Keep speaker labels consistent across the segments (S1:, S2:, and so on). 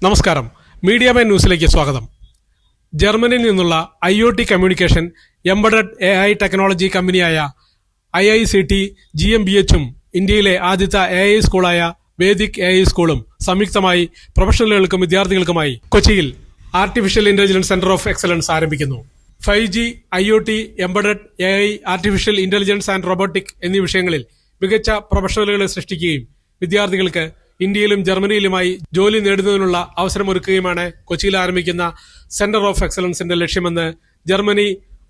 S1: നമസ്കാരം, media mine ന്യൂസിലേക്ക് സ്വാഗതം. ജർമ്മനിയിൽ നിന്നുള്ള IoT communication embedded AI technology കമ്പനിയായ IICT GmbHഉം ഇന്ത്യയിലെ ആദ്യത്തെ AI സ്കൂളായ വേദിക് AI സ്കൂളും സംയുക്തമായി പ്രൊഫഷണലുകൾക്കും വിദ്യാർത്ഥികൾക്കുമായി കൊച്ചിയിൽ artificial intelligence centre of excellence ആരംഭിക്കുന്നു. 5G, IoT, embedded AI, artificial intelligence and robotic എന്നീ വിഷയങ്ങളിൽ മികച്ച പ്രൊഫഷണലുകളെ സൃഷ്ടിക്കുകയും വിദ്യാർത്ഥികൾക്ക് ഇന്ത്യയിലും ജർമ്മനിയിലുമായി ജോലി നേടുന്നതിനുള്ള അവസരമൊരുക്കുകയുമാണ് കൊച്ചിയിൽ ആരംഭിക്കുന്ന സെന്റർ ഓഫ് എക്സലൻസിന്റെ ലക്ഷ്യമെന്ന് Germany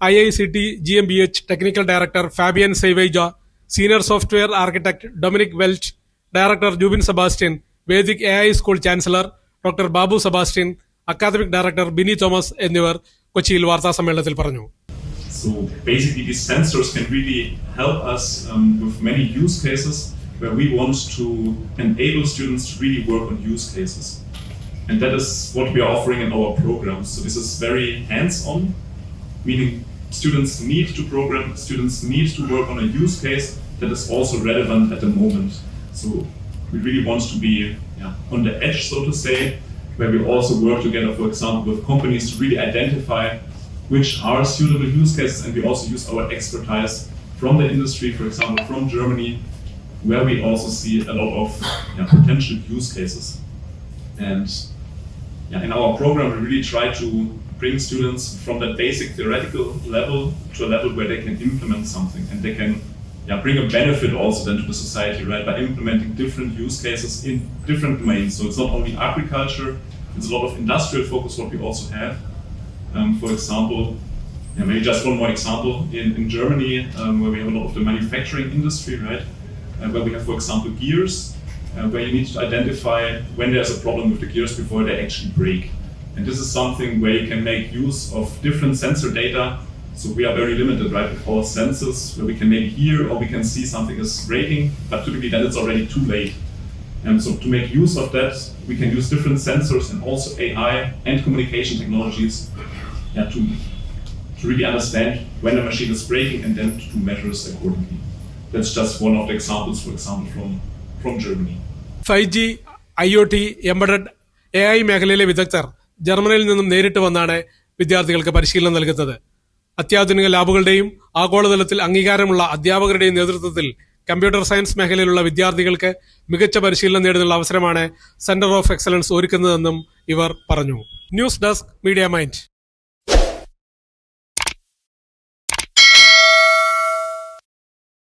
S1: IICT GmbH technical director Fabian സെയ്വൈജ, senior software architect Dominic Welch, director Jubin Sebastian, Vedhik AI school chancellor doctor Babu Sebastian, academic director Bini Thomas എന്നിവർ കൊച്ചിയിൽ വാർത്താ സമ്മേളനത്തിൽ പറഞ്ഞു.
S2: So basically these sensors can really help us with many use cases where we want to enable students to really work on use cases. And that is what we are offering in our programs. So this is very hands-on, meaning students need to program, students need to work on a use case that is also relevant at the moment. So we really want to be on the edge, so to say, where we also work together, for example, with companies to really identify which are suitable use cases, and we also use our expertise from the industry, for example, from Germany, where we also see a lot of potential use cases. And in our program, we really try to bring students from that basic theoretical level to a level where they can implement something, and they can bring a benefit also then to the society, right, by implementing different use cases in different domains. So it's not only agriculture, it's a lot of industrial focus what we also have. For example, maybe just one more example, in Germany, where we have a lot of the manufacturing industry, right, where we have, for example, gears, where you need to identify when there's a problem with the gears before they actually break. And this is something where you can make use of different sensor data. So we are very limited, right, with our sensors, where we can maybe hear or we can see something is breaking, but typically then it's already too late. And so to make use of that, we can use different sensors and also AI and communication technologies to really understand when a machine is breaking and then to do measures accordingly. That's just one of the examples, for example, from Germany.
S1: 5G, IoT, embedded AI മേഖലയിലെ വിദഗ്ധർ ജർമ്മനിയിൽ നിന്നും നേരിട്ട് വന്നാണ് വിദ്യാർത്ഥികൾക്ക് പരിശീലനം നൽകുന്നത്. അത്യാധുനിക ലാബുകളുടെയും ആഗോളതലത്തിൽ അംഗീകാരമുള്ള അധ്യാപകരുടെയും നേതൃത്വത്തിൽ കമ്പ്യൂട്ടർ സയൻസ് മേഖലയിലുള്ള വിദ്യാർത്ഥികൾക്ക് മികച്ച പരിശീലനം നേടുന്നുള്ള അവസരമാണ് സെന്റർ ഓഫ് എക്സലൻസ് ഒരുക്കുന്നതെന്നും ഇവർ പറഞ്ഞു. News desk, media mind.